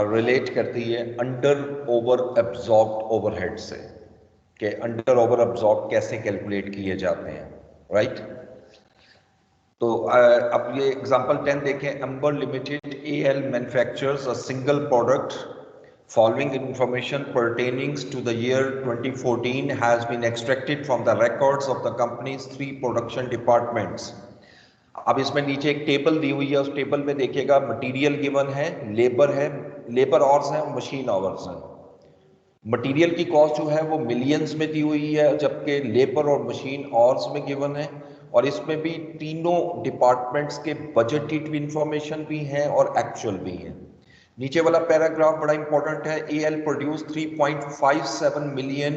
Relate करती है under over absorbed overhead से, कि अंडर ओवर एब्जॉर्ब कैसे कैलकुलेट किए जाते हैं, राइट। तो अब ये एग्जांपल 10 देखें। Amber Limited AL manufactures a single product following information pertaining to the year 2014 has been extracted from the records of the company's 3 production departments। अब इसमें नीचे एक टेबल दी हुई है, उस टेबल में देखिएगा मटेरियल गिवन है, लेबर आवर्स हैं, मशीन आवर्स हैं। मटेरियल की कॉस्ट जो है वो मिलियंस में दी हुई है, जबकि लेबर और मशीन आवर्स में गिवन है। और इसमें भी तीनों डिपार्टमेंट्स के बजटेड इंफॉर्मेशन भी हैं और एक्चुअल भी हैं। नीचे वाला पैराग्राफ बड़ा इंपॉर्टेंट है। AL produce 3.57 million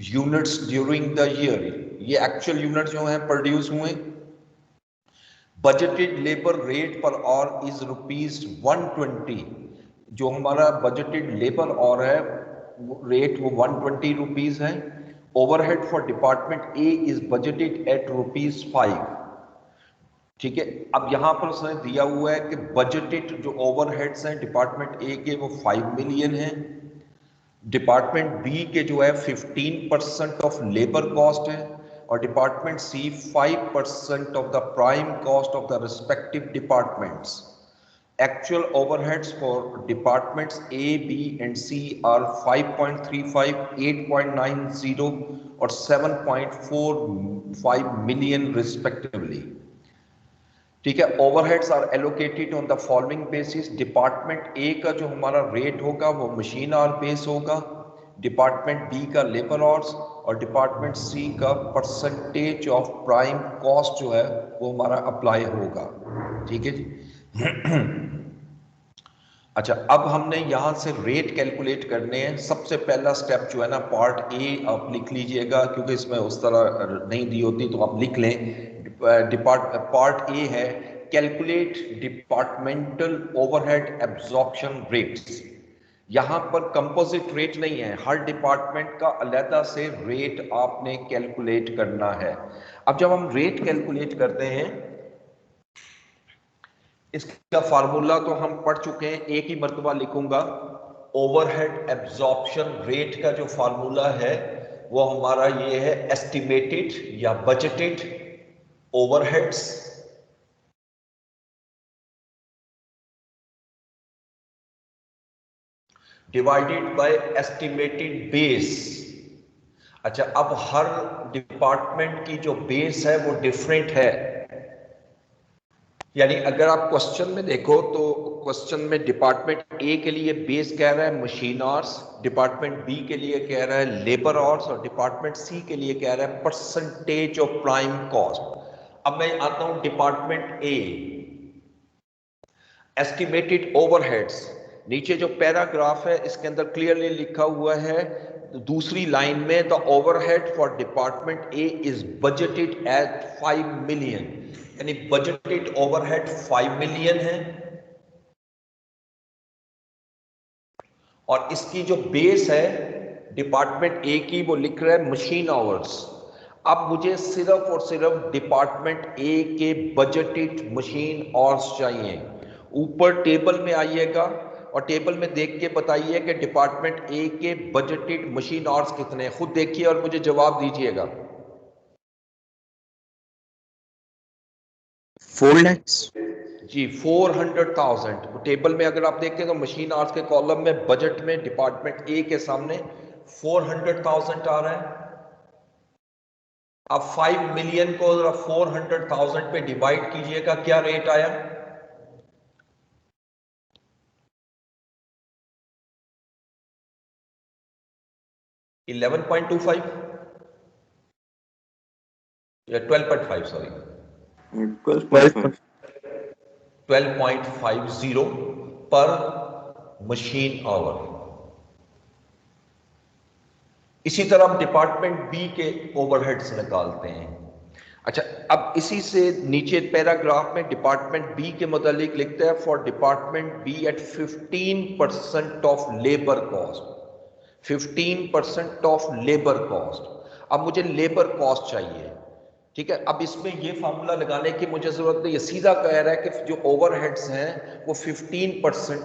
units during the year. ये एक्चुअल यूनिट जो हैं प्रोड्यूस हुए। Budgeted labour rate per hour is ₹120। जो हमारा बजटेड लेबर आवर है रेट वो ₹120 है। Overhead for department A is budgeted at ₹5। ठीक है, अब यहां पर उसने दिया हुआ है कि बजटेड जो ओवरहेड्स हैं डिपार्टमेंट ए के वो 5 मिलियन हैं। डिपार्टमेंट बी के जो है 15% ऑफ लेबर कॉस्ट है और department C 5% of the prime cost of the respective departments. Actual overheads for departments A, B and C are 5.35, 8.90 और 7.45 million respectively। ठीक है, overheads are allocated on the following basis. Department A का जो हमारा rate होगा वो machine hour base होगा, department B का लेबर आवर्स और डिपार्टमेंट सी का परसेंटेज ऑफ प्राइम कॉस्ट जो है वो हमारा अप्लाई होगा। ठीक है जी। अच्छा, अब हमने यहां से रेट कैलकुलेट करने हैं। सबसे पहला स्टेप जो है ना, पार्ट ए आप लिख लीजिएगा, क्योंकि इसमें उस तरह नहीं दी होती तो आप लिख लें। पार्ट ए है calculate departmental overhead absorption rates. यहां पर कंपोजिट रेट नहीं है, हर डिपार्टमेंट का अलग से रेट आपने कैलकुलेट करना है। अब जब हम रेट कैलकुलेट करते हैं, इसका फार्मूला तो हम पढ़ चुके हैं, एक ही मर्तबा लिखूंगा। ओवरहेड एब्जॉर्प्शन रेट का जो फार्मूला है वो हमारा ये है, एस्टिमेटेड या budgeted overheads divided by estimated base. अच्छा, अब हर डिपार्टमेंट की जो बेस है वो डिफरेंट है। यानी अगर आप क्वेश्चन में देखो तो क्वेश्चन में डिपार्टमेंट ए के लिए बेस कह रहा है मशीन आवर्स, डिपार्टमेंट बी के लिए कह रहा है लेबर आवर्स और डिपार्टमेंट सी के लिए कह रहा है परसेंटेज ऑफ प्राइम कॉस्ट। अब मैं आता हूं डिपार्टमेंट ए, एस्टिमेटेड ओवरहेड्स। नीचे जो पैराग्राफ है इसके अंदर क्लियरली लिखा हुआ है दूसरी लाइन में, the overhead for department A is budgeted at 5 million. यानी बजटेड ओवरहेड 5 मिलियन है और इसकी जो बेस है डिपार्टमेंट ए की वो लिख रहा है मशीन आवर्स। अब मुझे सिर्फ और सिर्फ डिपार्टमेंट ए के बजटेड मशीन आवर्स चाहिए। ऊपर टेबल में आइएगा और टेबल में देख के बताइए कि डिपार्टमेंट ए के बजटेड मशीन आवर्स कितने हैं। खुद देखिए और मुझे जवाब दीजिएगा। 4 lakhs जी, 400,000। टेबल में अगर आप देखें तो मशीन आवर्स के कॉलम में बजट में डिपार्टमेंट ए के सामने 400,000 आ रहा है। अब 5 मिलियन को 400,000 पे डिवाइड कीजिएगा, क्या रेट आया? $11.25 या 12.5, सॉरी 12.50 पर मशीन आवर। इसी तरह हम डिपार्टमेंट बी के ओवरहेड्स निकालते हैं। अच्छा, अब इसी से नीचे पैराग्राफ में डिपार्टमेंट बी के मुतालिक लिखता है, for department B at 15% of labour cost. 15% of labour cost. अब मुझे लेबर कॉस्ट चाहिए। ठीक है, अब इसमें ये फार्मूला लगाने की मुझे जरूरत नहीं, ये सीधा कह रहा है कि जो ओवरहेड्स हैं वो 15%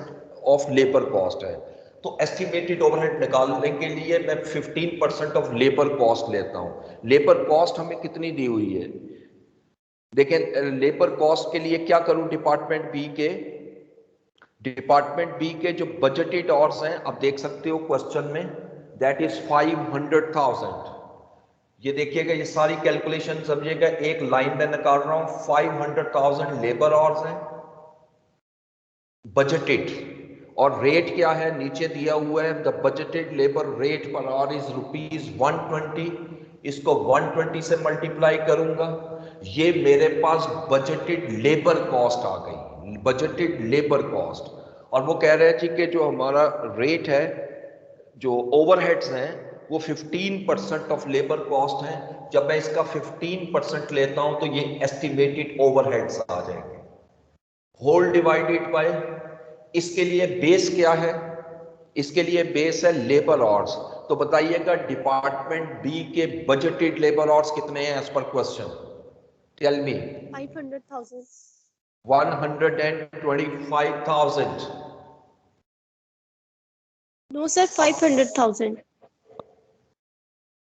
ऑफ लेबर कॉस्ट है। तो एस्टिमेटेड ओवरहेड निकालने के लिए मैं 15% ऑफ लेबर कॉस्ट लेता हूं। लेबर कॉस्ट हमें कितनी दी हुई है, देखें लेबर कॉस्ट के लिए क्या करूं, डिपार्टमेंट बी के जो बजटेड आवर्स हैं, आप देख सकते हो क्वेश्चन में, दैट इज 500,000। ये देखिएगा, ये सारी कैलकुलेशन समझिएगा, एक लाइन में निकाल रहा हूं। 500,000 लेबर आवर्स हैं बजटेड, और रेट क्या है नीचे दिया हुआ है, the budgeted labour rate per hour is ₹120। इसको 120 से मल्टीप्लाई करूंगा, ये मेरे पास बजटेड लेबर कॉस्ट आ गई, बजटेड लेबर कॉस्ट। और वो कह रहे हैं जी कि जो हमारा रेट है, जो ओवरहेड्स हैं, वो 15% ऑफ लेबर कॉस्ट है। जब मैं इसका 15% लेता हूं तो ये एस्टिमेटेड ओवरहेड्स आ जाएंगे, होल डिवाइडेड बाय, इसके लिए बेस क्या है, इसके लिए बेस है लेबर आवर्स। तो बताइएगा डिपार्टमेंट बी के बजटेड लेबर आवर्स कितने हैं as per question, tell me. 500,000। 125,000। No sir, 500,000।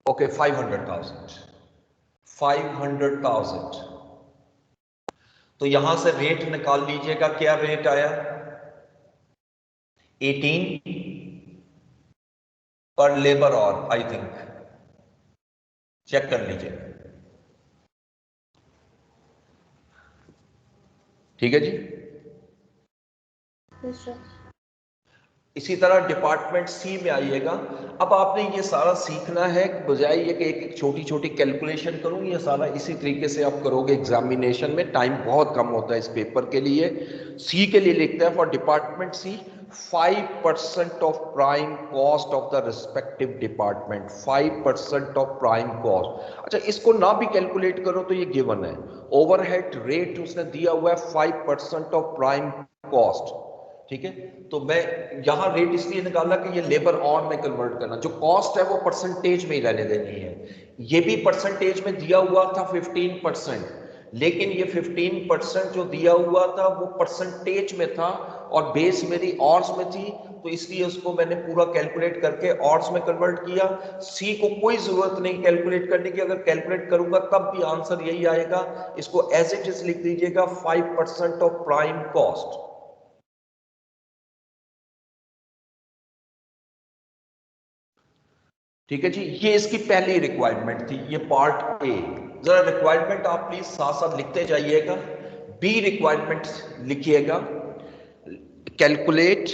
Okay, 500,000। तो यहां से रेट निकाल लीजिएगा, क्या रेट आया, 18 पर labour hour, I think, check कर लीजिए। ठीक है जी। इसी तरह डिपार्टमेंट सी में आइएगा। अब आपने ये सारा सीखना है, बजाय ये कि एक छोटी छोटी कैलकुलेशन करूं, ये सारा इसी तरीके से आप करोगे एग्जामिनेशन में, टाइम बहुत कम होता है इस पेपर के लिए। सी के लिए लिखते हैं, for department C 5% of prime cost of the respective department, 5% of prime cost. अच्छा, इसको ना भी कैलकुलेट करो तो ये गिवन है, ओवरहेड रेट उसने दिया हुआ है 5% ऑफ प्राइम कॉस्ट। ठीक है, तो मैं यहां रेट इसलिए निकाला कि ये लेबर ऑन में कन्वर्ट करना, जो कॉस्ट है वो परसेंटेज में ही रहने देनी है। ये भी परसेंटेज में दिया हुआ था 15%, लेकिन ये 15% जो दिया हुआ था वो परसेंटेज में था और बेस मेरी ऑर्स में थी, तो इसलिए उसको मैंने पूरा कैलकुलेट करके ऑर्स में कन्वर्ट किया। सी को कोई जरूरत नहीं कैलकुलेट करने की, अगर कैलकुलेट करूंगा तब भी आंसर यही आएगा। इसको एज इट इज लिख दीजिएगा, 5% ऑफ प्राइम कॉस्ट। ठीक है जी, ये इसकी पहली रिक्वायरमेंट थी, ये पार्ट ए। जरा रिक्वायरमेंट आप प्लीज साथ साथ लिखते जाइएगा। बी रिक्वायरमेंट लिखिएगा, calculate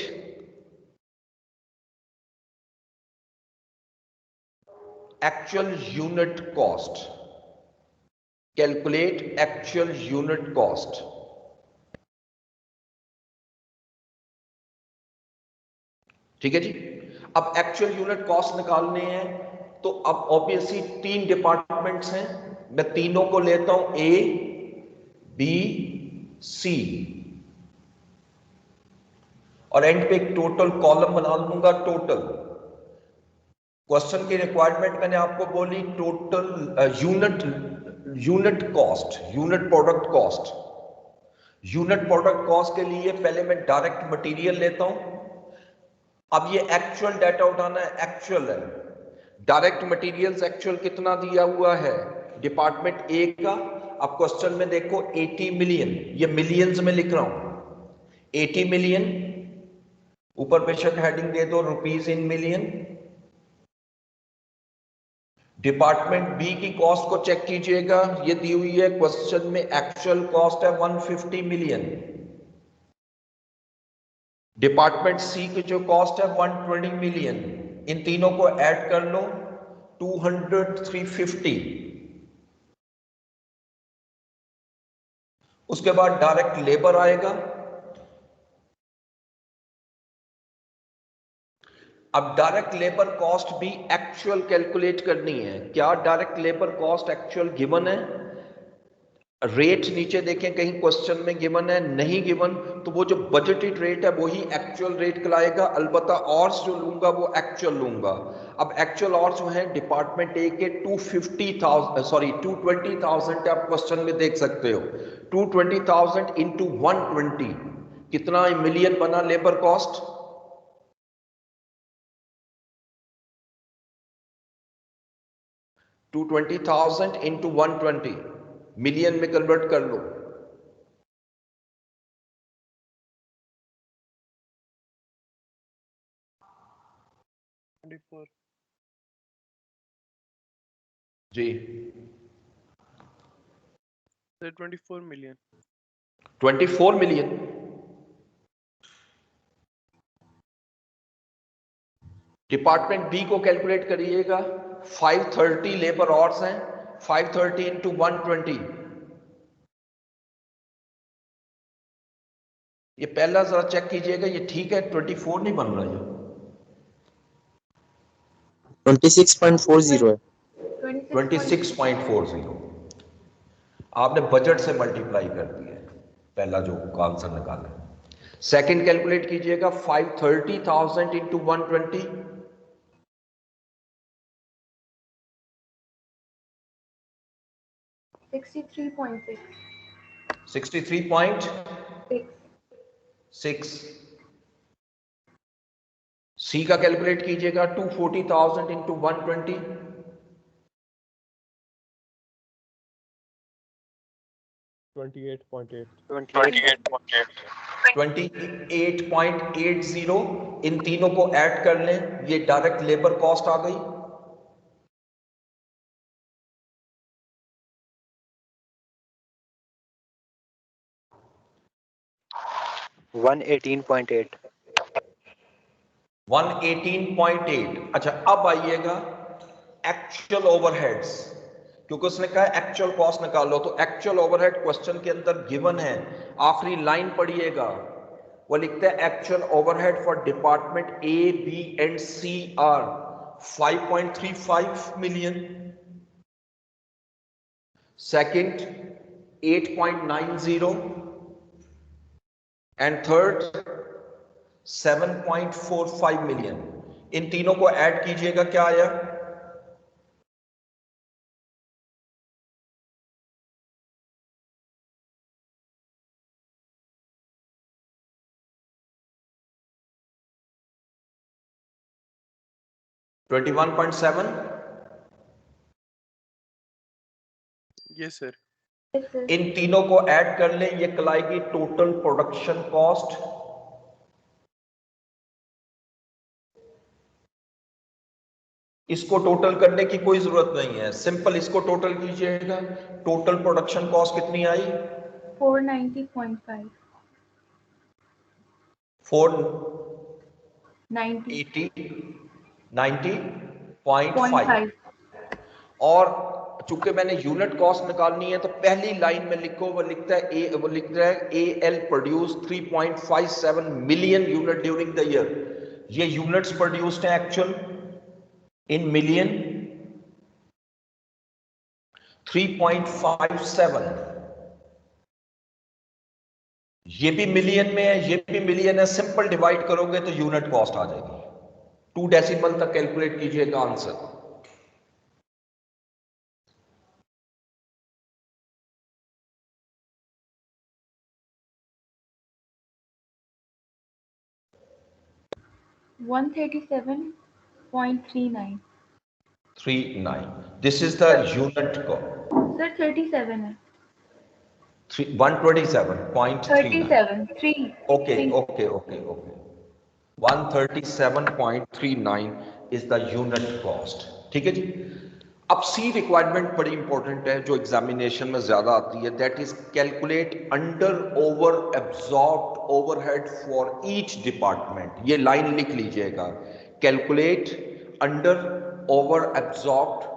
actual unit cost, calculate actual unit cost. ठीक है जी। अब एक्चुअल यूनिट कॉस्ट निकालने हैं, तो अब ऑब्वियसली 3 डिपार्टमेंट्स हैं, मैं तीनों को लेता हूं, ए बी सी, और एंड पे एक टोटल कॉलम बना लूंगा, टोटल। क्वेश्चन की रिक्वायरमेंट मैंने आपको बोली total unit cost, unit product cost. Unit product cost के लिए पहले मैं डायरेक्ट मटेरियल लेता हूं। अब ये एक्चुअल डाटा उठाना है, एक्चुअल है, डायरेक्ट मटेरियल्स एक्चुअल कितना दिया हुआ है डिपार्टमेंट ए का। अब क्वेश्चन में देखो 80 मिलियन, ये मिलियंस में लिख रहा हूं, 80 मिलियन, ऊपर बेशक हेडिंग दे दो rupees in million. Department B की कॉस्ट को चेक कीजिएगा, ये दी हुई है क्वेश्चन में, एक्चुअल कॉस्ट है 150 मिलियन। डिपार्टमेंट सी की जो कॉस्ट है 120 मिलियन, इन तीनों को ऐड कर लो, 200, 350। उसके बाद डायरेक्ट लेबर आएगा। अब डायरेक्ट लेबर कॉस्ट भी एक्चुअल कैलकुलेट करनी है। क्या direct labour cost actual given है? रेट नीचे देखें कहीं क्वेश्चन में गिवन है, नहीं गिवन, तो वो जो बजटेड रेट है वही एक्चुअल रेट कहलाएगा। अलबत्ता ऑर्स जो लूंगा वो एक्चुअल लूंगा। अब एक्चुअल ऑर्स जो है डिपार्टमेंट ए के 220,000 है, आप क्वेश्चन में देख सकते हो। 220,000 इंटू 120 कितना मिलियन बना लेबर कॉस्ट? 220,000 इंटू 120 मिलियन में कन्वर्ट कर लो। जी 24 मिलियन। 24 मिलियन। डिपार्टमेंट बी को कैलकुलेट करिएगा। 530 लेबर आवर्स हैं, 530 इंटू 120। ये पहला जरा चेक कीजिएगा, ये ठीक है? 24 नहीं बन रहा, ये 26.40 है। 26.40 आपने बजट से मल्टीप्लाई कर दिया है, पहला जो आंसर निकाला है। सेकंड कैलकुलेट कीजिएगा, 530,000 इंटू 120। 63.6। सी का कैलकुलेट कीजिएगा, 240,000 इंटू 120। 28.80। इन तीनों को ऐड कर लें, ये डायरेक्ट लेबर कॉस्ट आ गई। $118.8। 118.8। अच्छा, अब आइएगा एक्चुअल ओवरहेड्स, क्योंकि उसने कहा एक्चुअल कॉस्ट निकालो, तो एक्चुअल ओवरहेड क्वेश्चन के अंदर गिवन है। आखिरी लाइन पढ़िएगा, वो लिखता है actual overhead for department A B and C are 5.35 million, second 8.90 and third 7.45 million. इन तीनों को ऐड कीजिएगा, क्या आया? $21.7। Yes sir. इन तीनों को ऐड कर लें, ये कहलाएगी टोटल प्रोडक्शन कॉस्ट। इसको टोटल करने की कोई जरूरत नहीं है, सिंपल इसको टोटल कीजिएगा। टोटल प्रोडक्शन कॉस्ट कितनी आई? 490.5। 490.5। और चूंकि मैंने यूनिट कॉस्ट निकालनी है, तो पहली लाइन में लिखो, वो लिखता है वो लिख रहा है AL produce 3.57 million unit during the year. ये यूनिट्स प्रोड्यूस्ड है एक्चुअल इन मिलियन 3.57। ये भी मिलियन में है, ये भी मिलियन है। सिंपल डिवाइड करोगे तो यूनिट कॉस्ट आ जाएगी। 2 डेसिमल तक कैलकुलेट कीजिएगा answer. $137.39। This is the unit cost. Sir 37 है। 127.39। Okay 137.39 is the unit cost. ठीक है जी। अब सी रिक्वायरमेंट बड़ी इंपॉर्टेंट है, जो एग्जामिनेशन में ज्यादा आती है, that is calculate under over absorbed overhead for each department. ये लाइन लिख लीजिएगा, calculate under over absorbed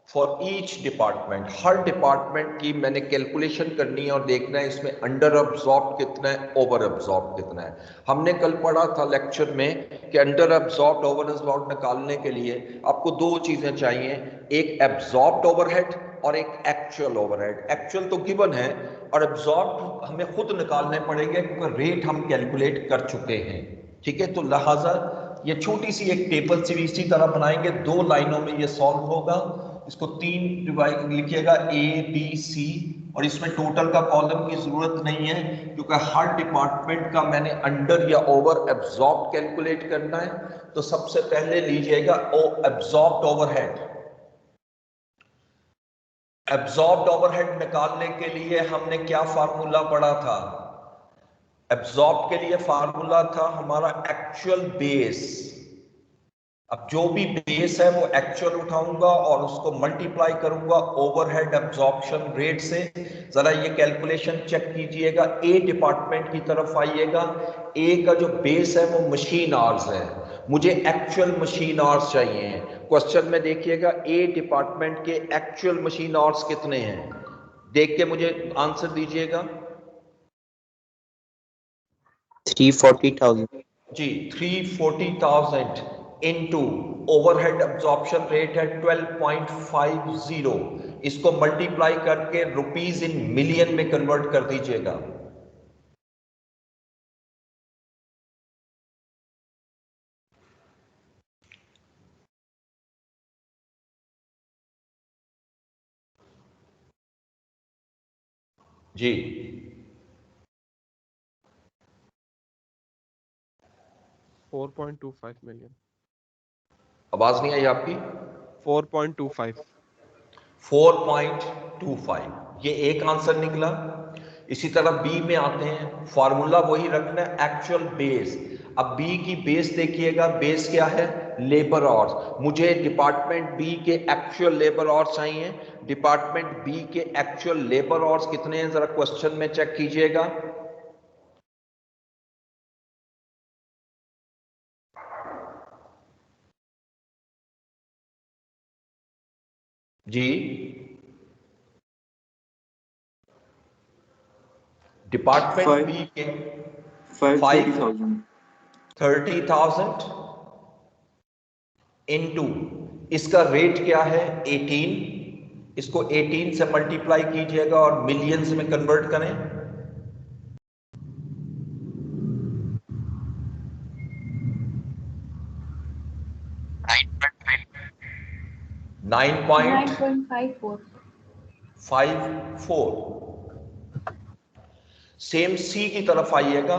for each department. Her department की मैंने कैलकुलेशन करनी है और देखना है इसमें अंडर एब्जॉर्ब कितना है, ओवर एब्जॉर्ब कितना है। हमने कल पढ़ा था लेक्चर में कि अंडर एब्जॉर्ब ओवर एब्जॉर्ब निकालने के लिए आपको दो चीजें चाहिए, एक एब्जॉर्ब्ड ओवरहेड और एक एक्चुअल ओवरहेड। एक्चुअल तो गिवन है और एब्जॉर्ब हमें खुद निकालने पड़ेंगे क्योंकि रेट हम कैलकुलेट कर चुके हैं। ठीक है, तो लिहाजा ये छोटी सी एक टेबल सी इसी तरह बनाएंगे, 2 लाइनों में ये सॉल्व होगा। इसको 3 डिवाइड लिखिएगा, A B C और इसमें टोटल का कॉलम की जरूरत नहीं है क्योंकि हर डिपार्टमेंट का मैंने अंडर या ओवर एब्जॉर्ब कैलकुलेट करना है। तो सबसे पहले लीजिएगा एब्जॉर्ब्ड ओवरहेड। एब्जॉर्ब्ड ओवरहेड निकालने के लिए हमने क्या फार्मूला पढ़ा था? एब्जॉर्ब के लिए फार्मूला था हमारा एक्चुअल बेस। अब जो भी बेस है वो एक्चुअल उठाऊंगा और उसको मल्टीप्लाई करूंगा ओवरहेड एब्जॉर्प्शन रेट से। जरा ये कैलकुलेशन चेक कीजिएगा। ए डिपार्टमेंट की तरफ आइएगा। ए का जो बेस है वो मशीन आवर्स है, मुझे एक्चुअल मशीन आवर्स चाहिए। क्वेश्चन में देखिएगा ए डिपार्टमेंट के एक्चुअल मशीन आवर्स कितने हैं, देख के मुझे आंसर दीजिएगा। 340,000। जी 340,000 इनटू ओवरहेड एब्जॉर्प्शन रेट है 12.50। इसको मल्टीप्लाई करके रुपीज इन मिलियन में कन्वर्ट कर दीजिएगा। जी 4.25 million. आवाज नहीं आई आपकी? 4.25. 4.25 ये एक आंसर निकला। इसी तरह बी में आते हैं, फार्मूला वही रखना है एक्चुअल बेस। अब बी की बेस देखिएगा, बेस क्या है? Labour hours. मुझे डिपार्टमेंट बी के एक्चुअल लेबर आवर्स चाहिए। डिपार्टमेंट बी के एक्चुअल लेबर आवर्स कितने हैं जरा क्वेश्चन में चेक कीजिएगा। जी डिपार्टमेंट बी के 530,000 इनटू इसका रेट क्या है 18। इसको 18 से मल्टीप्लाई कीजिएगा और मिलियंस में कन्वर्ट करें। 9.54। सेम सी की तरफ आइएगा।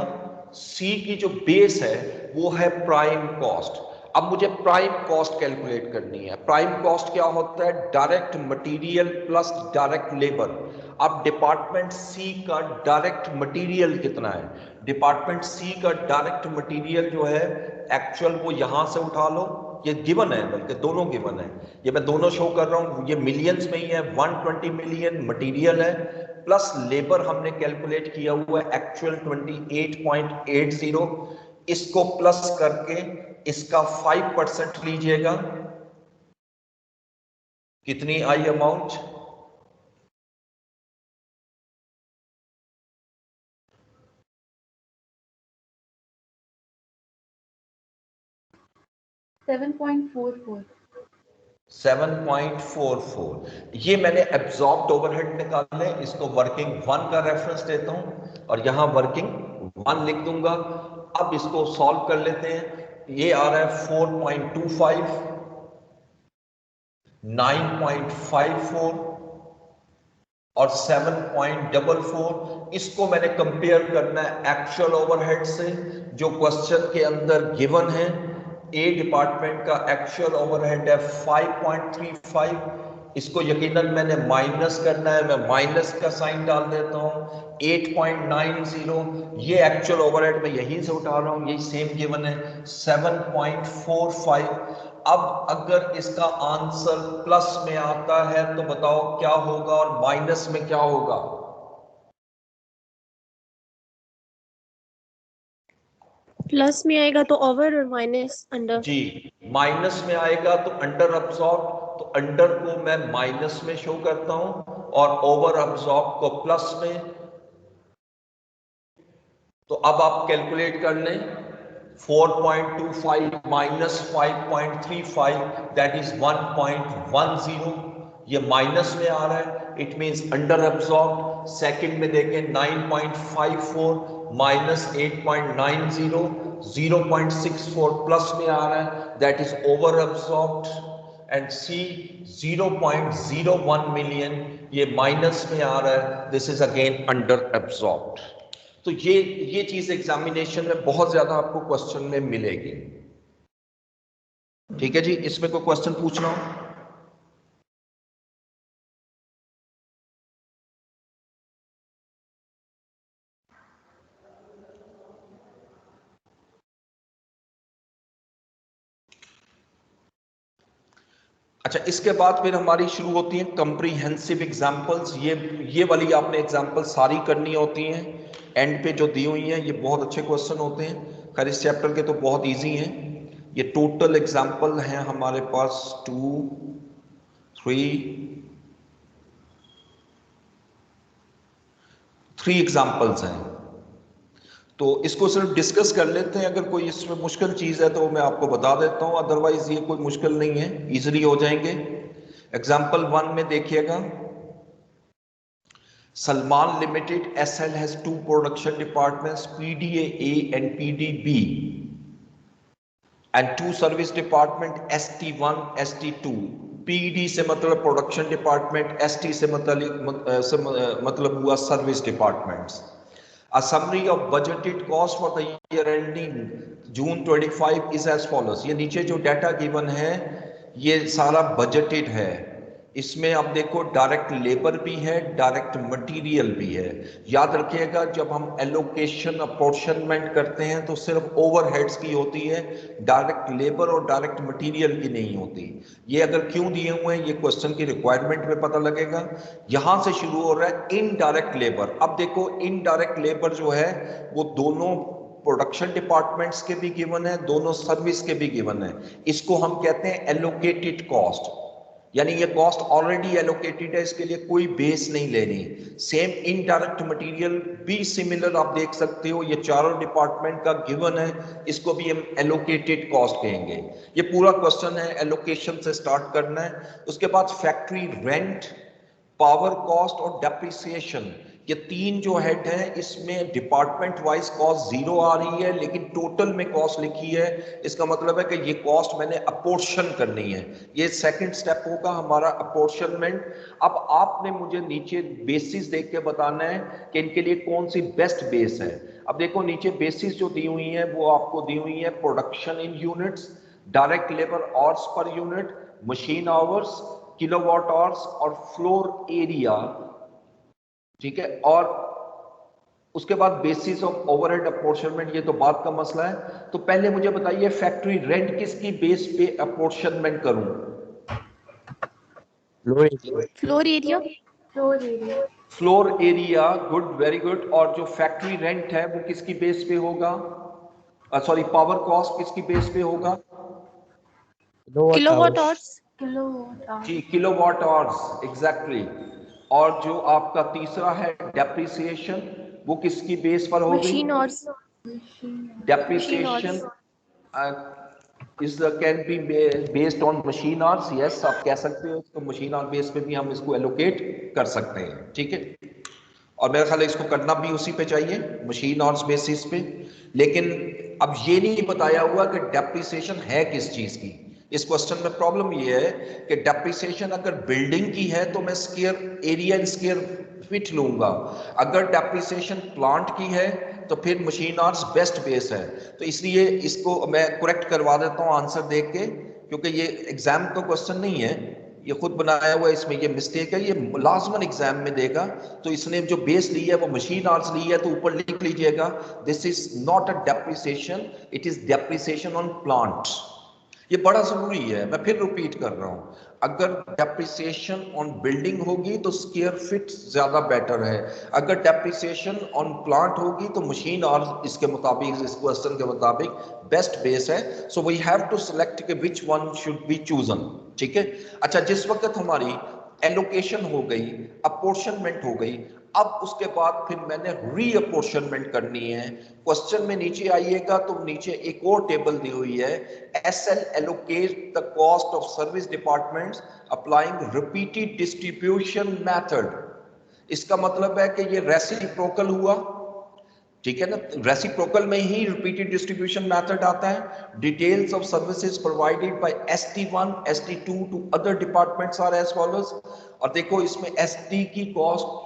सी की जो बेस है वो है प्राइम कॉस्ट। अब मुझे प्राइम कॉस्ट कैलकुलेट करनी है। प्राइम कॉस्ट क्या होता है? Direct material plus direct labour. अब डिपार्टमेंट सी का डायरेक्ट मटेरियल कितना है? डिपार्टमेंट सी का डायरेक्ट मटेरियल जो है एक्चुअल वो यहां से उठा लो, ये गिवन है, बल्कि दोनों गिवन है। ये मैं दोनों शो कर रहा हूं, ये मिलियंस में ही है। 120 मिलियन मटेरियल है प्लस लेबर हमने कैलकुलेट किया हुआ है एक्चुअल 28.80। इसको प्लस करके इसका 5% लीजिएगा। कितनी आई अमाउंट? $7.44। ये मैंने एब्जॉर्ब्ड ओवरहेड निकाले। इसको वर्किंग 1 का रेफरेंस देता हूं और यहां वर्किंग 1 लिख दूंगा। अब इसको सॉल्व कर लेते हैं। ये आ रहा है 4.25, 9.54 और 7.44। इसको मैंने कंपेयर करना है एक्चुअल ओवरहेड से जो क्वेश्चन के अंदर गिवन है। ए डिपार्टमेंट का एक्चुअल ओवरहेड है 5.35। इसको यकीनन मैंने माइनस करना है, मैं माइनस का साइन डाल देता हूं। 8.90 ये एक्चुअल ओवरहेड में यहीं से उठा रहा हूं, यही सेम गिवन है 7.45। अब अगर इसका आंसर प्लस में आता है तो बताओ क्या होगा और माइनस में क्या होगा? प्लस में आएगा तो ओवर और माइनस अंडर। जी माइनस में आएगा तो अंडर अब्सॉर्ब, तो अंडर को मैं माइनस में शो करता हूं और ओवर अब्सॉर्ब को प्लस में। तो अब आप कैलकुलेट कर लें। 4.25 माइनस 5.35 दैट इज 1.10। ये माइनस में आ रहा है, it means under absorb. Second में देखें 9.54 माइनस 8.90 0.64 प्लस में आ रहा है, that is over absorbed. And C 0.01 million, ये माइनस में आ रहा है, this is again under absorbed. तो ये चीज एग्जामिनेशन में बहुत ज्यादा आपको क्वेश्चन में मिलेगी। ठीक है जी, इसमें कोई क्वेश्चन पूछना हो? अच्छा, इसके बाद फिर हमारी शुरू होती हैं कंप्रीहेंसिव एग्जांपल्स। ये वाली आपने एग्जांपल सारी करनी होती हैं, एंड पे जो दी हुई हैं ये बहुत अच्छे क्वेश्चन होते हैं। खैर इस चैप्टर के तो बहुत इजी हैं। ये टोटल एग्जांपल हैं हमारे पास 2, 3 एग्जांपल्स हैं। तो इसको सिर्फ डिस्कस कर लेते हैं, अगर कोई इसमें मुश्किल चीज है तो मैं आपको बता देता हूं, अदरवाइज ये कोई मुश्किल नहीं है, इजीली हो जाएंगे। एग्जांपल 1 में देखिएगा, Salman Limited SL has 2 production departments, PDA-A and PDB, and 2 service department ST1, ST2. PD से मतलब प्रोडक्शन डिपार्टमेंट, ST से मतलब हुआ service departments. A summary of budgeted cost for the year ending June 25 is as follows। ये नीचे जो data given है ये सारा बजटेड है। इसमें अब देखो डायरेक्ट लेबर भी है, डायरेक्ट मटेरियल भी है। याद रखिएगा जब हम एलोकेशन अपॉर्शनमेंट करते हैं तो सिर्फ ओवरहेड्स की होती है, डायरेक्ट लेबर और डायरेक्ट मटेरियल की नहीं होती। ये अगर क्यों दिए हुए हैं ये क्वेश्चन की रिक्वायरमेंट में पता लगेगा। यहां से शुरू हो रहा है इनडायरेक्ट लेबर। अब देखो इनडायरेक्ट लेबर जो है वो दोनों प्रोडक्शन डिपार्टमेंट्स के भी गिवन है, दोनों सर्विस के भी गिवन है। इसको हम कहते हैं एलोकेटेड कॉस्ट, यानी ये कॉस्ट ऑलरेडी एलोकेटेड है, इसके लिए कोई बेस नहीं लेनी। सेम इनडायरेक्ट मटेरियल भी सिमिलर आप देख सकते हो, ये चारों डिपार्टमेंट का गिवन है, इसको भी हम एलोकेटेड कॉस्ट कहेंगे। ये पूरा क्वेश्चन है, एलोकेशन से स्टार्ट करना है। उसके बाद फैक्ट्री रेंट, पावर कॉस्ट और डेप्रिसिएशन, ये 3 जो हेड हैं इसमें डिपार्टमेंट वाइज कॉस्ट 0 आ रही है, लेकिन टोटल में कॉस्ट लिखी है। इसका मतलब है कि ये कॉस्ट मैंने अपोर्शन करनी है। ये सेकंड स्टेप होगा हमारा अपोर्शनमेंट। अब आपने मुझे नीचे बेसिस देख के बताना है कि इनके लिए कौन सी बेस्ट बेस है। अब देखो नीचे बेसिस जो दी हुई है वो आपको दी हुई है production in units, direct labour hours per unit, machine hours, kilowatt hours और फ्लोर एरिया। ठीक है, और उसके बाद बेसिस ऑफ ओवरहेड अपॉर्शनमेंट, ये तो बात का मसला है। तो पहले मुझे बताइए फैक्ट्री रेंट किसकी बेस पे अपॉर्शनमेंट करूं? Floor area. Floor area, good, very good. और जो फैक्ट्री रेंट है वो किसकी बेस पे होगा? सॉरी, पावर कॉस्ट किसकी बेस पे होगा? Kilowatt hours. जी, किलोवाट आवर्स, एग्जैक्टली। और जो आपका तीसरा है डेप्रिसिएशन, वो किसकी बेस पर होगी? Machine hours. Depreciation is can be based on machine hours. Yes, आप कह सकते हो इसको मशीन आवर बेस पे भी हम इसको एलोकेट कर सकते हैं। ठीक है, और मेरा ख्याल है इसको करना भी उसी पे चाहिए, मशीन आवर्स बेसिस पे। लेकिन अब ये नहीं बताया हुआ कि डेप्रिसिएशन है किस चीज की। इस क्वेश्चन में प्रॉब्लम ये है कि डेप्रिसिएशन अगर बिल्डिंग की है तो मैं square area in square feet लूंगा, अगर डेप्रिसिएशन प्लांट की है तो फिर मशीन आवर्स बेस्ट बेस है। तो इसलिए इसको मैं करेक्ट करवा देता हूं आंसर देख के, क्योंकि ये एग्जाम तो क्वेश्चन नहीं है, ये खुद बनाया हुआ है, इसमें ये मिस्टेक है, ये लाजमन एग्जाम में देगा। तो इसने जो बेस ली है वो मशीन आवर्स ली है, तो ऊपर लिख लीजिएगा this is not a depreciation, it is depreciation on plant. ये बड़ा जरूरी है, मैं फिर रिपीट कर रहा हूं, अगर डेप्रिसिएशन ऑन बिल्डिंग होगी तो स्क्वायर फीट ज्यादा बेटर है, अगर डेप्रिसिएशन ऑन प्लांट होगी तो मशीन और इसके मुताबिक, इस क्वेश्चन के मुताबिक बेस्ट बेस है। So we have to select के which one should be chosen. ठीक है, अच्छा, जिस वक्त हमारी एलोकेशन हो गई, अपॉर्शनमेंट हो गई, अब उसके बाद फिर मैंने रीअपोर्शनमेंट करनी है। क्वेश्चन में नीचे आइएगा तो नीचे एक और टेबल दी हुई है, SL allocate the cost of service departments applying repeated distribution method. इसका मतलब है कि ये रेसिप्रोकल हुआ, ठीक है ना, रेसिप्रोकल में ही रिपीटेड डिस्ट्रीब्यूशन मेथड आता है। Details of services provided by ST1 ST2 to other departments are as follows. और देखो इसमें ST की कॉस्ट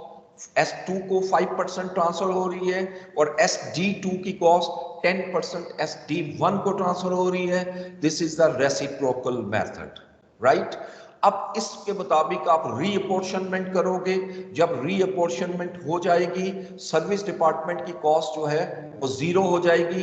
S2 को 5% ट्रांसफर हो रही है और SG2 की कॉस्ट 10% ST1 को ट्रांसफर हो रही है। This is the reciprocal method, right. अब इसके मुताबिक आप रीअपोर्शनमेंट करोगे। जब रीअपोर्शनमेंट हो जाएगी, सर्विस डिपार्टमेंट की कॉस्ट जो है वो जीरो हो जाएगी।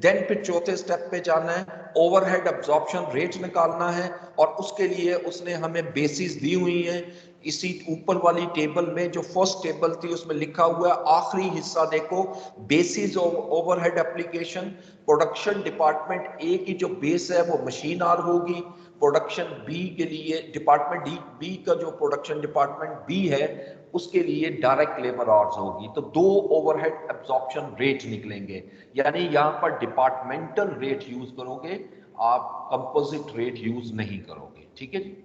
देन फिर चौथे स्टेप पे जाना है, ओवरहेड अब्जॉर्प्शन रेट निकालना है और उसके लिए उसने हमें बेसिस दी हुई है। इसी ऊपर वाली टेबल में जो फर्स्ट टेबल थी उसमें लिखा हुआ है, आखिरी हिस्सा देखो, basis of overhead application. Production department A की जो बेस है वो मशीन आर होगी। प्रोडक्शन बी के लिए डिपार्टमेंट बी का जो प्रोडक्शन डिपार्टमेंट बी है उसके लिए डायरेक्ट लेबर आवर्स होगी। तो दो ओवरहेड एब्जॉर्प्शन रेट निकलेंगे, यानी यहां पर डिपार्टमेंटल रेट यूज करोगे, आप कंपोजिट रेट यूज नहीं करोगे। ठीक है जी।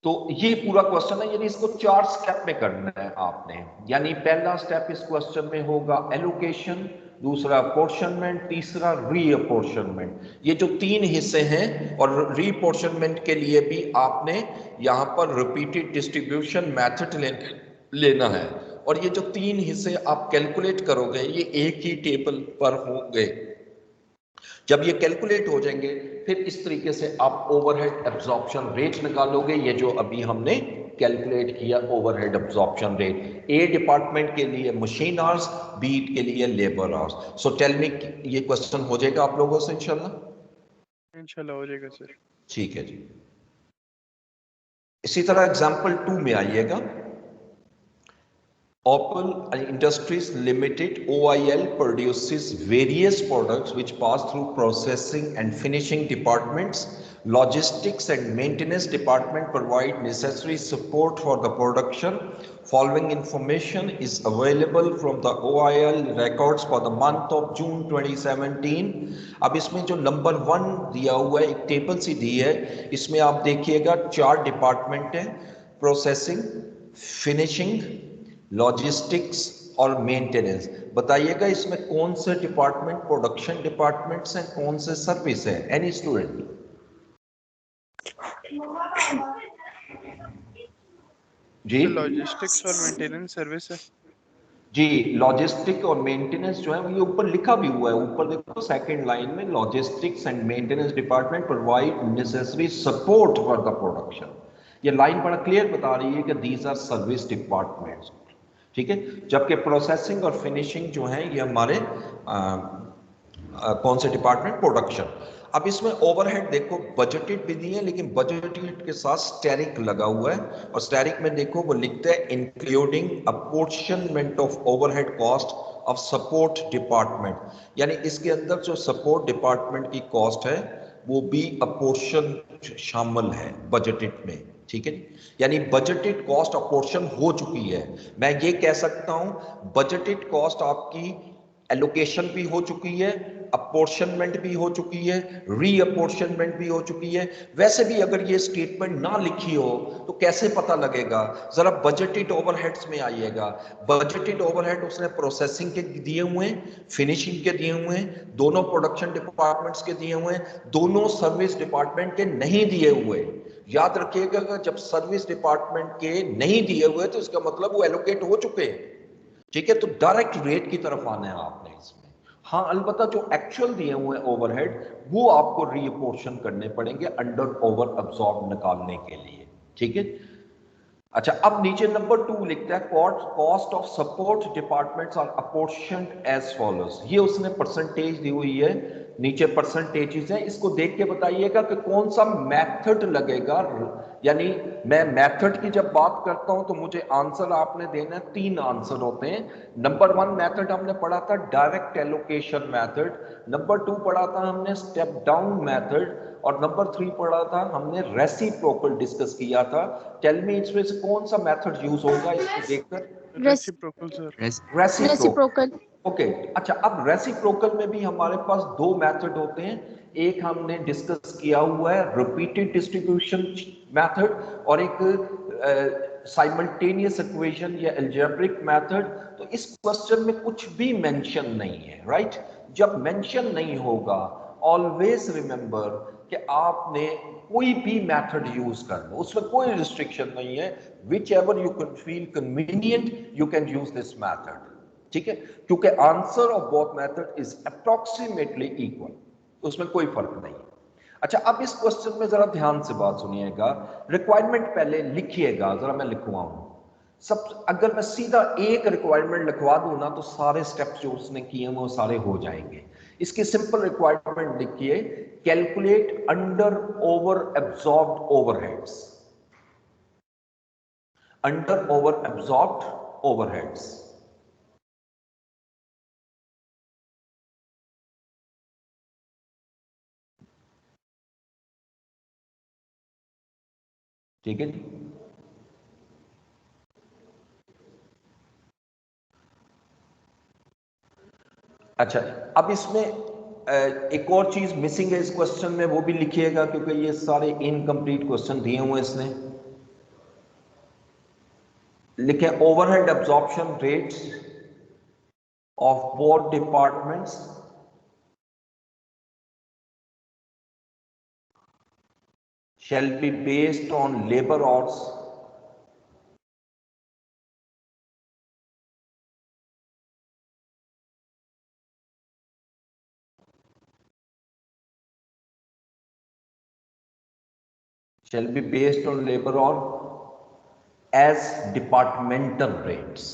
तो ये पूरा क्वेश्चन है, यानी इसको 4 स्टेप में करना है आपने। यानी पहला स्टेप इस क्वेश्चन में होगा एलोकेशन, दूसरा अपोर्शनमेंट, तीसरा रीअपोर्शनमेंट। ये जो 3 हिस्से हैं, और रीअपोर्शनमेंट के लिए भी आपने यहां पर रिपीटेड डिस्ट्रीब्यूशन मेथड लेना है। और ये जो 3 हिस्से आप कैलकुलेट करोगे ये एक ही टेबल पर होंगे। जब ये कैलकुलेट हो जाएंगे फिर इस तरीके से आप ओवरहेड एब्जॉर्प्शन रेट निकालोगे। ये जो अभी हमने कैलकुलेट किया overhead absorption rate, A department के लिए मशीन आवर्स, बी के लिए labour hours. So tell me, ये क्वेश्चन हो जाएगा आप लोगों से इंशाल्लाह? इंशाल्लाह हो जाएगा सर। ठीक है जी। इसी तरह एग्जांपल 2 में आइएगा। Opal Industries Limited (OIL) produces various products which pass through processing and finishing departments. Logistics and maintenance department provide necessary support for the production. Following information is available from the OIL records for the month of June 2017. अब इसमें जो number 1 दिया हुआ है, एक table सी दी है, इसमें आप देखिएगा 4 डिपार्टमेंट है, प्रोसेसिंग, फिनिशिंग, लॉजिस्टिक्स और मेंटेनेंस। बताइएगा इसमें कौन से डिपार्टमेंट प्रोडक्शन डिपार्टमेंट्स हैं, कौन से सर्विस है? Any student? जी, लॉजिस्टिक्स और मेंटेनेंस सर्विस है जी। लॉजिस्टिक और मेंटेनेंस जो है ये ऊपर लिखा भी हुआ है, ऊपर देखो सेकंड लाइन में, logistics and maintenance department provide necessary support for the production. ये लाइन बड़ा क्लियर बता रही है कि दीज आर सर्विस डिपार्टमेंट्स। ठीक है। जबकि प्रोसेसिंग और फिनिशिंग जो है ये हमारे कौन से डिपार्टमेंट? प्रोडक्शन। अब इसमें ओवरहेड देखो बजटेड भी दिए हैं, लेकिन बजटेड के साथ स्टेरिक लगा हुआ है, और स्टेरिक में देखो वो लिखता है including apportionment of overhead cost of support department. यानी इसके अंदर जो सपोर्ट डिपार्टमेंट की कॉस्ट है वो भी अपोर्शन शामिल है बजटेड में। ठीक है, यानी बजटेड कॉस्ट अपोर्शन हो चुकी है। मैं ये कह सकता हूं बजटेड कॉस्ट आपकी एलोकेशन भी हो चुकी है, अपोर्शनमेंट भी हो चुकी है, रीअपोर्शनमेंट भी हो चुकी है। वैसे भी अगर ये स्टेटमेंट ना लिखी हो तो कैसे पता लगेगा? जरा बजटेड ओवरहेड्स में आइएगा। बजटेड ओवरहेड उसने प्रोसेसिंग के दिए हुए हैं, फिनिशिंग के दिए हुए हैं, दोनों प्रोडक्शन डिपार्टमेंट्स के दिए हुए हैं, दोनों सर्विस डिपार्टमेंट के नहीं दिए हुए। याद रखिएगा जब सर्विस डिपार्टमेंट के नहीं दिए हुए तो इसका मतलब वो एलोकेट हो चुके हैं। ठीक है, तो डायरेक्ट रेट की तरफ आना है आपने इसमें। हाँ, अलबत्ता जो एक्चुअल दिए हुए हैं वो आपको रीअपोर्शन करने पड़ेंगे अंडर ओवर अब्सॉर्ब निकालने के लिए। ठीक है। अच्छा, अब नीचे नंबर 2 लिखता है cost of support departments are apportioned as follows. ये उसने परसेंटेज दी हुई है, नीचे परसेंटेजेस है। इसको देख के बताइएगा कि कौन सा मेथड लगेगा। यानी मैं मेथड की जब बात करता हूं तो मुझे आंसर आपने देना है, 3 आंसर होते हैं। नंबर 1 मेथड हमने पढ़ा था डायरेक्ट एलोकेशन मेथड, नंबर 2 पढ़ा था हमने स्टेप डाउन मेथड, और नंबर 3 पढ़ा था हमने रेसिप्रोकल डिस्कस किया था। टेल मी इसमें से कौन सा मेथड यूज होगा इसको देखकर? Reciprocal sir. रेसिप्रोकल। ओके। अच्छा, अब रेसिप्रोकल में भी हमारे पास 2 मेथड होते हैं। एक हमने डिस्कस किया हुआ है रिपीटेड डिस्ट्रीब्यूशन मेथड, और एक साइमल्टेनियस इक्वेशन या अलजेब्रिक मेथड, तो इस क्वेश्चन में कुछ भी मेंशन नहीं है, राइट? जब मेंशन नहीं होगा, ऑलवेज रिमेंबर कि आपने कोई भी मेथड यूज कर लो, उसमें कोई रिस्ट्रिक्शन नहीं है। Which ever you can feel convenient you can use this method, ठीक है? क्योंकि answer of both method is approximately equal, उसमें कोई फर्क नहीं है। अच्छा, अब इस क्वेश्चन में जरा ध्यान से बात सुनिएगा, रिक्वायरमेंट पहले लिखिएगा, जरा मैं लिखवाऊं सब। अगर मैं सीधा एक रिक्वायरमेंट लिखवा दूं ना, तो सारे स्टेप्स जो उसने किए वो सारे हो जाएंगे। इसकी सिंपल रिक्वायरमेंट लिखिए, calculate under over absorbed overheads, under over absorbed overheads. ठीक है जी? अच्छा, अब इसमें एक और चीज मिसिंग है इस क्वेश्चन में, वो भी लिखिएगा, क्योंकि ये सारे इनकम्प्लीट क्वेश्चन दिए हुए इसने। लिखे overhead absorption rates of both departments shall be based on labor hours shall be based on labor hour as departmental rates।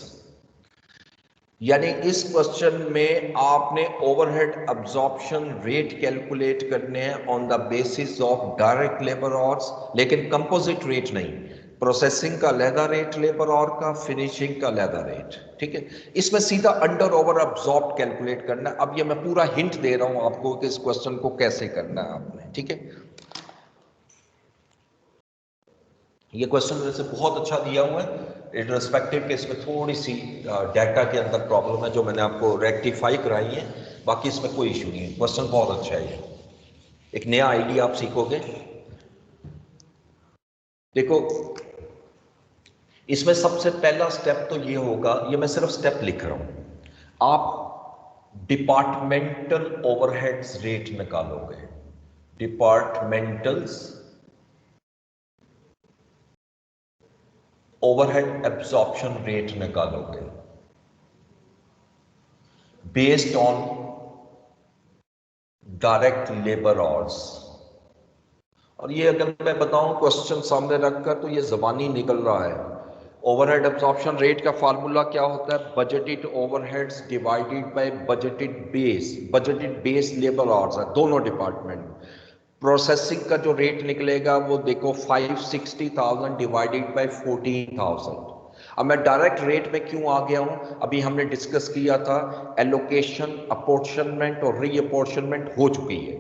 यानी इस क्वेश्चन में आपने ओवरहेड अब्जॉर्प्शन रेट कैलकुलेट करने हैं on the basis of direct labour hours, लेकिन composite rate नहीं। Processing का अलहदा रेट लेबर आवर का, फिनिशिंग का अलहदा रेट, ठीक है? इसमें सीधा अंडर ओवर अब्जॉर्ब कैलकुलेट करना है। अब ये मैं पूरा हिंट दे रहा हूं आपको कि इस क्वेश्चन को कैसे करना है आपने, ठीक है? ये क्वेश्चन वैसे बहुत अच्छा दिया हुआ है, रिस्पेक्टिव के इसमें थोड़ी सी डाटा के अंदर प्रॉब्लम है जो मैंने आपको रेक्टिफाई कराई है, बाकी इसमें कोई इशू नहीं है। क्वेश्चन बहुत अच्छा है, ये एक नया आइडिया आप सीखोगे। देखो, इसमें सबसे पहला स्टेप तो ये होगा, ये मैं सिर्फ स्टेप लिख रहा हूं, आप डिपार्टमेंटल ओवरहेड्स रेट निकालोगे, डिपार्टमेंटल्स ओवरहेड एब्जॉर्प्शन रेट निकालोगे based on direct labour hours. और ये अगर मैं बताऊं क्वेश्चन सामने रखकर, तो ये जबानी निकल रहा है। ओवरहेड एब्जॉर्प्शन रेट का फार्मूला क्या होता है? Budgeted overheads divided by budgeted base. Budgeted base labour hours है दोनों डिपार्टमेंट। प्रोसेसिंग का जो रेट निकलेगा वो देखो 560,000 डिवाइडेड बाय 14,000। अब मैं डायरेक्ट रेट में क्यों आ गया हूं? अभी हमने डिस्कस किया था एलोकेशन, अपॉर्शनमेंट और रीअपॉर्शनमेंट हो चुकी है,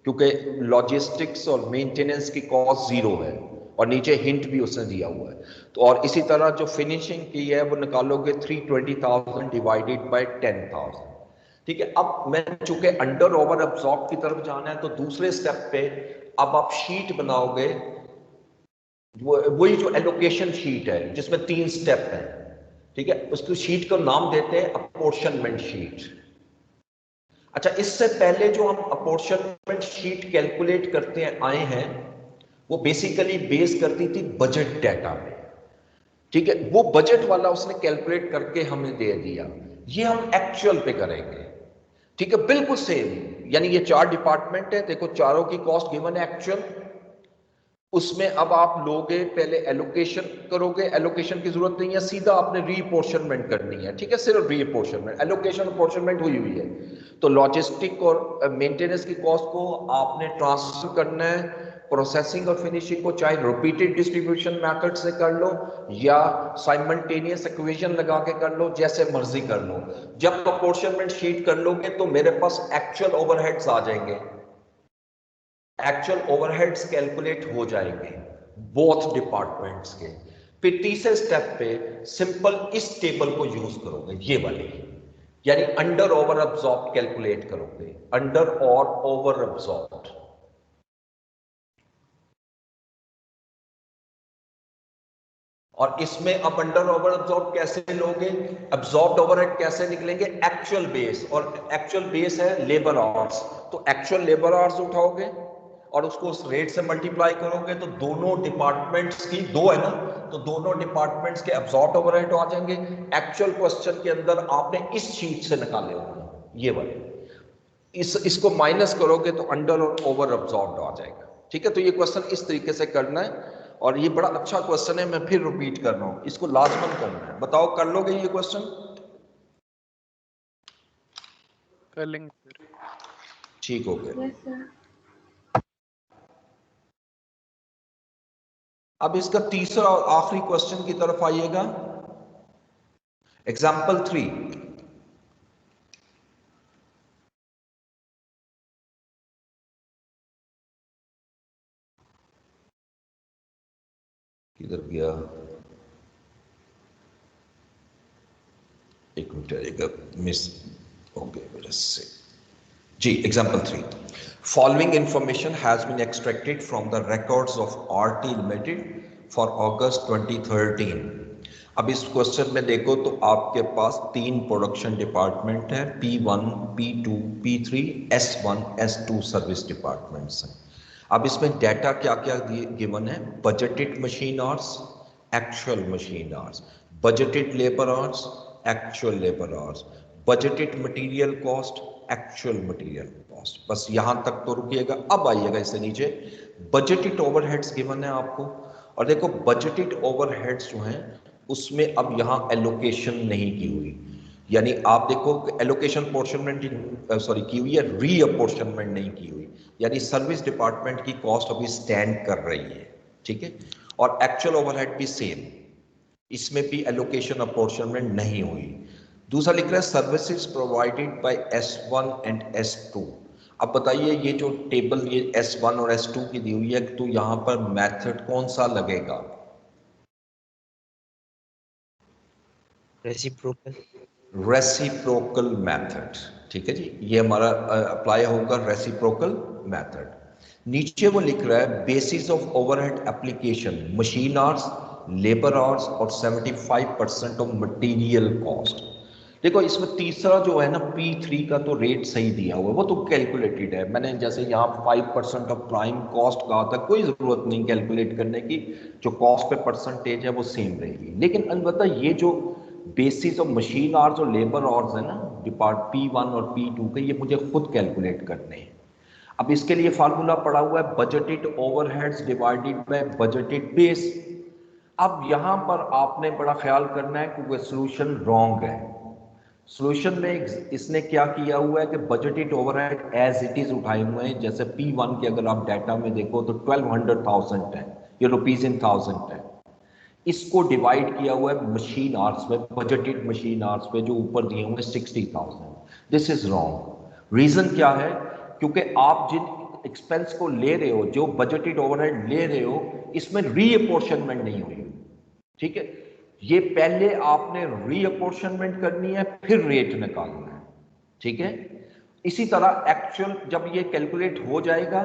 क्योंकि लॉजिस्टिक्स और मेंटेनेंस की कॉस्ट जीरो है, और नीचे हिंट भी उसने दिया हुआ है। तो और इसी तरह जो फिनिशिंग की है वो निकालोगे 320,000 डिवाइडेड बाय 10,000, ठीक है? अब मैं चूंकि अंडर ओवर अब्सॉर्ब की तरफ जाना है, तो दूसरे स्टेप पे अब आप शीट बनाओगे, वही जो एलोकेशन शीट है जिसमें 3 स्टेप है, ठीक है? उसको शीट का नाम देते हैं अपॉर्शनमेंट शीट। अच्छा, इससे पहले जो हम अपॉर्शनमेंट शीट कैलकुलेट करते हैं आए हैं, वो बेसिकली बेस करती थी बजट डाटा पे, ठीक है? वो बजट वाला उसने कैलकुलेट करके हमें दे दिया, ये हम एक्चुअल पे करेंगे, ठीक है? बिल्कुल सेम। यानी ये 4 डिपार्टमेंट है, देखो चारों की कॉस्ट गिवन है एक्चुअल। उसमें अब आप लोगे, पहले एलोकेशन करोगे, एलोकेशन की जरूरत नहीं है, सीधा आपने रीअपॉर्शनमेंट करनी है, ठीक है? सिर्फ रीअपॉर्शनमेंट, एलोकेशन अपॉर्शनमेंट हुई हुई है। तो लॉजिस्टिक और मेंटेनेंस की कॉस्ट को आपने ट्रांसफर करना है, प्रोसेसिंग और फिनिशिंग को चाहे रिपीटेड डिस्ट्रीब्यूशन मेथड से कर लो या साइमल्टेनियस इक्वेशन लगा के कर लो, जैसे मर्जी कर लो। जब अपॉर्शनमेंट शीट कर लोगे तो मेरे पास एक्चुअल ओवरहेड्स आ जाएंगे, एक्चुअल ओवरहेड्स कैलकुलेट हो जाएंगे बोथ डिपार्टमेंट्स के। फिर तीसरे स्टेप पे सिंपल इस टेबल को यूज करोगे, ये वाली, यानी अंडर ओवर अब्सॉर्ब कैलकुलेट करोगे, अंडर और ओवर अब्सॉर्ब। और इसमें अब अंडर ओवर एब्जॉर्ब कैसे लोगे, एब्जॉर्ब्ड ओवरहेड कैसे निकलेंगे, एक्चुअल बेस, और एक्चुअल बेस है लेबर आवर्स, तो एक्चुअल लेबर आवर्स उठाओगे और उसको उस रेट से मल्टीप्लाई करोगे तो दोनों डिपार्टमेंट्स की, दो है ना, तो दोनों डिपार्टमेंट्स के एब्जॉर्ब्ड ओवरहेड आ जाएंगे। एक्चुअल क्वेश्चन के अंदर आपने इस शीट से निकाले होंगे ये वाले, इसको माइनस करोगे तो अंडर और ओवर एब्जॉर्ब्ड आ जाएगा। ठीक है, तो ये क्वेश्चन इस तरीके से करना है और ये बड़ा अच्छा क्वेश्चन है, मैं फिर रिपीट कर रहा हूं, इसको लाजमन करना है। बताओ कर लोगे ये क्वेश्चन? कर लेंगे सर। ठीक हो गया। Yes sir. अब इसका तीसरा और आखिरी क्वेश्चन की तरफ आइएगा। एग्जाम्पल 3, किधर गया, एक मिनट आएगा, मिस हो गया मेरे से जी। Example 3, following information has been extracted from the records of RT limited for August 2013। अब इस क्वेश्चन में देखो तो आपके पास 3 प्रोडक्शन डिपार्टमेंट है, P1, P2, P3, S1, S2 service departments हैं। अब इसमें डाटा क्या क्या गिवन है, budgeted machine hours, actual machine hours, budgeted labour hours, actual labour hours, budgeted material cost, actual material cost. बस यहां तक तो रुकिएगा। अब आइएगा इससे नीचे, बजटेड ओवरहेड्स गिवन है आपको, और देखो बजटेड ओवरहेड्स जो हैं उसमें अब यहां एलोकेशन नहीं की हुई, यानी आप देखो एलोकेशन पोर्शनमेंट सॉरी की हुई है, रीअपोर्शनमेंट नहीं की हुई, यानी सर्विस डिपार्टमेंट की कॉस्ट अभी स्टैंड कर रही है। ठीक है, और एक्चुअल ओवरहेड भी सेम, इसमें भी एलोकेशन अपोर्शनमेंट नहीं हुई। दूसरा लिख रहा है services provided bye S1 and S2। अब बताइए ये जो टेबल ये S1 और S2 की दी हुई है, तो यहां पर मेथड कौन सा लगेगा? Reciprocal method. ठीक है जी, ये हमारा अप्लाई होगा रेसिप्रोकल मेथड। नीचे वो लिख रहा है basis of overhead application, machine hours, labour hours और 75% ऑफ मटेरियल कॉस्ट। देखो इसमें तीसरा जो है ना P3 का तो रेट सही दिया हुआ है, वो तो कैलकुलेटेड है। मैंने जैसे यहाँ 5% ऑफ प्राइम कॉस्ट कहा था, कोई जरूरत नहीं कैलकुलेट करने की, जो कॉस्ट पे परसेंटेज है वो सेम रहेगी। लेकिन अलबत्ता ये जो बेसिस ऑफ मशीन आवर्स और लेबर आवर्स है ना डिपार्ट P1 और P2 के, ये मुझे खुद कैलकुलेट करने हैं। अब इसके लिए फार्मूला पड़ा हुआ है budgeted overheads divided by budgeted base. अब यहां पर आपने बड़ा ख्याल करना है क्योंकि सोल्यूशन रॉन्ग है। सोल्यूशन में इसने क्या किया हुआ है कि budgeted overhead as it is उठाए हुए हैं। जैसे P1 के अगर आप डाटा में देखो तो 1200,000 है, ये रुपीज इन थाउजेंड है। इसको डिवाइड किया हुआ है मशीन आवर्स में, बजटेड मशीन आवर्स पे जो ऊपर दिए हुए 60,000। This is wrong. रीजन क्या है? क्योंकि आप जिन एक्सपेंस को ले रहे हो, जो बजटेड ओवरहेड ले रहे हो, इसमें रीअपोर्शनमेंट नहीं हुई। ठीक है, ये पहले आपने रीअपोर्शनमेंट करनी है फिर रेट निकालना है। ठीक है, इसी तरह एक्चुअल जब ये कैलकुलेट हो जाएगा,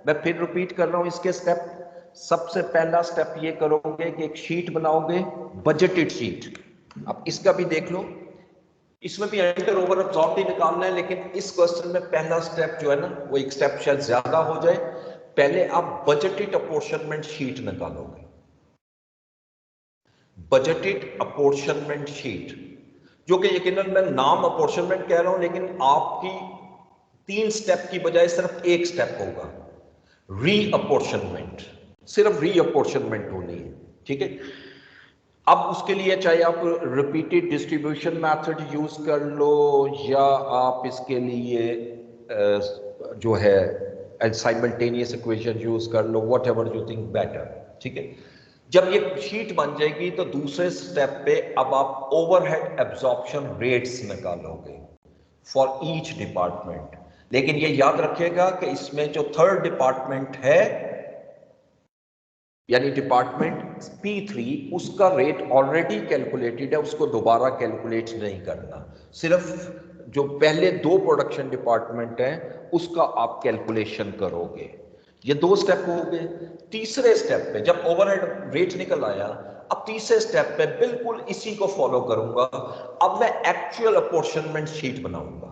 मैं फिर रिपीट कर रहा हूं इसके स्टेप। सबसे पहला स्टेप ये करोगे कि एक शीट बनाओगे, बजटेड शीट। अब इसका भी देख लो, इसमें भी अंडर ओवर एब्जॉर्ब ही निकालना है, लेकिन इस क्वेश्चन में पहला स्टेप जो है ना वो एक स्टेप शायद ज्यादा हो जाए। पहले आप बजटेड अपोर्शनमेंट शीट निकालोगे, बजटेड अपोर्शनमेंट शीट, जो कि यकीनन मैं नाम अपोर्शनमेंट कह रहा हूं, लेकिन आपकी 3 स्टेप की बजाय सिर्फ एक स्टेप होगा, रीअपोर्शनमेंट। सिर्फ रीअपोर्शनमेंट होनी है। ठीक है, अब उसके लिए चाहे आप रिपीटेड डिस्ट्रीब्यूशन मेथड यूज कर लो, या आप इसके लिए जो है साइमल्टेनियस इक्वेशन यूज कर लो, whatever you think better. ठीक है, जब ये शीट बन जाएगी तो दूसरे स्टेप पे अब आप ओवरहेड एब्जॉर्प्शन रेट्स निकालोगे फॉर ईच डिपार्टमेंट। लेकिन ये याद रखिएगा कि इसमें जो थर्ड डिपार्टमेंट है, यानी डिपार्टमेंट P3, उसका रेट ऑलरेडी कैलकुलेटेड है, उसको दोबारा कैलकुलेट नहीं करना। सिर्फ जो पहले 2 प्रोडक्शन डिपार्टमेंट हैं उसका आप कैलकुलेशन करोगे। ये 2 स्टेप हो गए। तीसरे स्टेप पे जब ओवरहेड रेट निकल आया, अब तीसरे स्टेप पे बिल्कुल इसी को फॉलो करूंगा। अब मैं एक्चुअल अपॉर्शनमेंट शीट बनाऊंगा,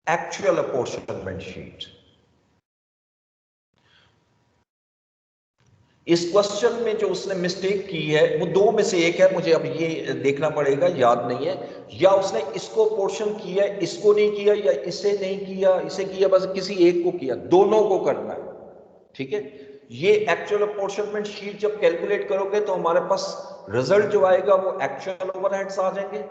एक्चुअल अपॉर्शनमेंट शीट। इस क्वेश्चन में जो उसने मिस्टेक की है वो दो में से एक है, मुझे अब ये देखना पड़ेगा, याद नहीं है, या उसने इसको पोर्शन किया, इसको नहीं किया, या इसे नहीं किया, इसे किया, बस किसी एक को किया, दोनों को करना है। ठीक है, ये एक्चुअल अपॉर्शनमेंट शीट जब कैलकुलेट करोगे तो हमारे पास रिजल्ट जो आएगा वो एक्चुअल ओवरहेड्स आ जाएंगे।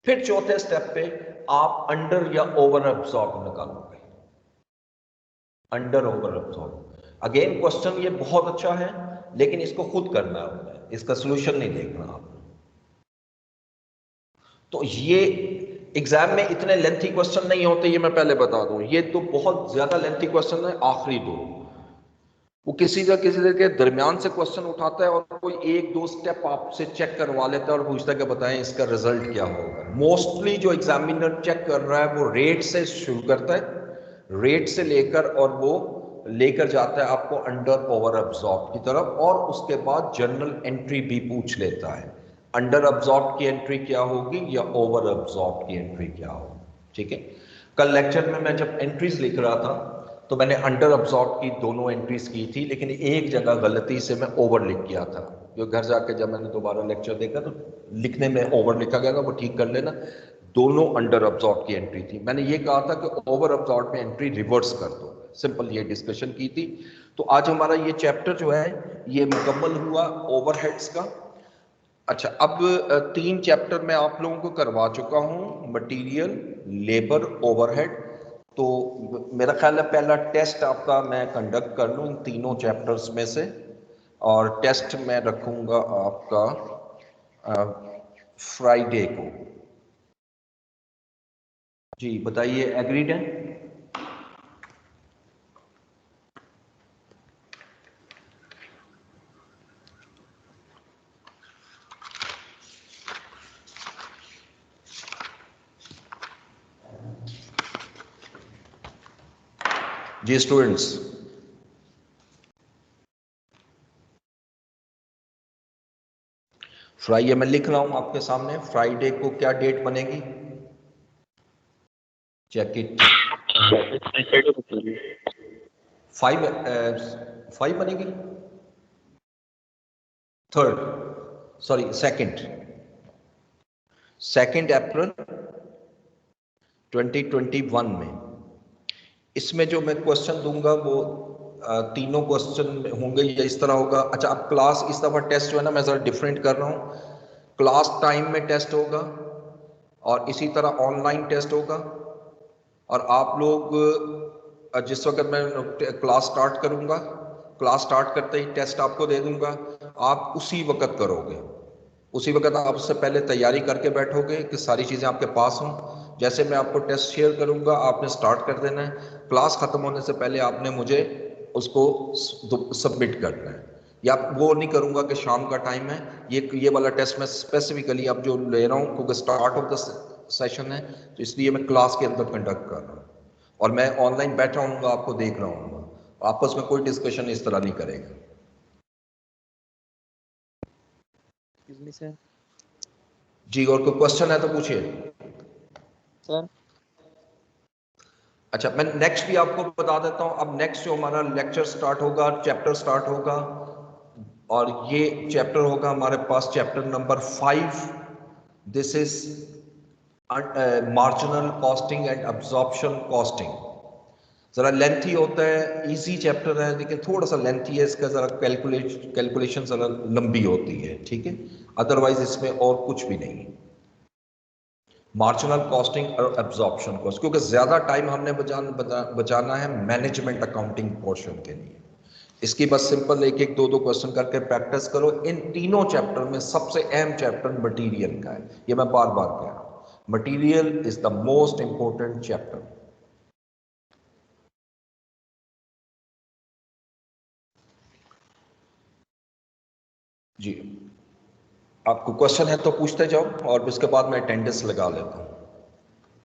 फिर चौथे स्टेप पे आप अंडर या ओवर एब्सॉर्ब निकालोगे, under over absorb. Again question ये बहुत अच्छा है, लेकिन इसको खुद करना है, इसका सॉल्यूशन नहीं देखना आप। तो ये एग्जाम में इतने लेंथी क्वेश्चन नहीं होते, ये मैं पहले बता दूं, ये तो बहुत ज्यादा लेंथी क्वेश्चन है। आखिरी दो वो किसी के दरमियान से क्वेश्चन उठाता है और कोई एक दो स्टेप आपसे चेक करवा लेता है और पूछता है कि बताएं इसका रिजल्ट क्या होगा। मोस्टली जो एग्जामिनर चेक कर रहा है वो रेट से शुरू करता है, रेट से लेकर और वो लेकर जाता है आपको अंडर ओवर एब्जॉर्ब की तरफ, और उसके बाद जनरल एंट्री भी पूछ लेता है, अंडर एब्जॉर्ब की एंट्री क्या होगी या ओवर एब्जॉर्ब की एंट्री क्या होगी। ठीक है, कल लेक्चर में मैं जब एंट्रीज लिख रहा था तो मैंने अंडर एब्जॉर्ब की दोनों एंट्रीज की थी, लेकिन एक जगह गलती से मैं ओवर लिख गया था, जो घर जाके जब मैंने दोबारा लेक्चर देखा तो लिखने में ओवर लिखा गया था, वो ठीक कर लेना। दोनों अंडर एब्जॉर्ब की एंट्री थी। मैंने ये कहा था कि ओवर एब्जॉर्ब में एंट्री रिवर्स कर दो, सिंपल ये डिस्कशन की थी। तो आज हमारा ये चैप्टर जो है ये मुकम्मल हुआ ओवरहेड्स का। अच्छा, अब 3 चैप्टर मैं आप लोगों को करवा चुका हूं, मटेरियल, लेबर, ओवरहेड। तो मेरा ख्याल है पहला टेस्ट आपका मैं कंडक्ट कर लूं इन तीनों चैप्टर्स में से, और टेस्ट मैं रखूंगा आपका फ्राइडे को। जी बताइए, एग्रीड है? जी स्टूडेंट्स, फ्राइडे मैं लिख रहा हूं आपके सामने, फ्राइडे को क्या डेट बनेगी? Check it. 5 बनेगी, 3rd, सॉरी 2 अप्रैल 2021 में। इसमें जो मैं क्वेश्चन दूंगा वो तीनों क्वेश्चन होंगे या इस तरह होगा। अच्छा, अब क्लास इस दफा टेस्ट जो है ना मैं जरा डिफरेंट कर रहा हूँ, क्लास टाइम में टेस्ट होगा और इसी तरह ऑनलाइन टेस्ट होगा, और आप लोग जिस वक्त मैं क्लास स्टार्ट करूंगा, क्लास स्टार्ट करते ही टेस्ट आपको दे दूंगा, आप उसी वक्त करोगे, उसी वक्त आप उससे पहले तैयारी करके बैठोगे कि सारी चीज़ें आपके पास हों। जैसे मैं आपको टेस्ट शेयर करूंगा आपने स्टार्ट कर देना है, क्लास ख़त्म होने से पहले आपने मुझे उसको सबमिट करना है। या वो नहीं करूंगा कि शाम का टाइम है, ये वाला टेस्ट मैं स्पेसिफिकली अब जो ले रहा हूँ क्योंकि स्टार्ट ऑफ द सेशन है तो इसलिए मैं क्लास के अंदर कंडक्ट कर रहा हूँ, और मैं ऑनलाइन बैठा हूँ आपको देख रहा हूँ, आपस में कोई डिस्कशन इस तरह नहीं करेगा। जी, और कोई क्वेश्चन है तो पूछिए सर। अच्छा, मैं नेक्स्ट भी आपको बता देता हूं। अब नेक्स्ट जो हमारा लेक्चर स्टार्ट होगा, चैप्टर स्टार्ट होगा, और ये चैप्टर होगा हमारे पास chapter number 5। This is marginal costing and absorption costing. जरा लेंथी होता है, इजी चैप्टर है लेकिन थोड़ा सा लेंथी है, इसका जरा कैलकुलेशन जरा लंबी होती है। ठीक है, अदरवाइज इसमें और कुछ भी नहीं है। मार्जिनल कॉस्टिंग और एब्जॉर्प्शन कॉस्ट, क्योंकि ज़्यादा टाइम हमने बचाना है मैनेजमेंट अकाउंटिंग पोर्शन के लिए। इसकी बस सिंपल एक एक दो क्वेश्चन करके प्रैक्टिस करो। इन तीनों चैप्टर में सबसे अहम चैप्टर मटेरियल का है, ये मैं बार बार कह रहा हूं, material is the most important chapter. जी, आपको क्वेश्चन है तो पूछते जाओ और उसके बाद मैं अटेंडेंस लगा लेता हूं।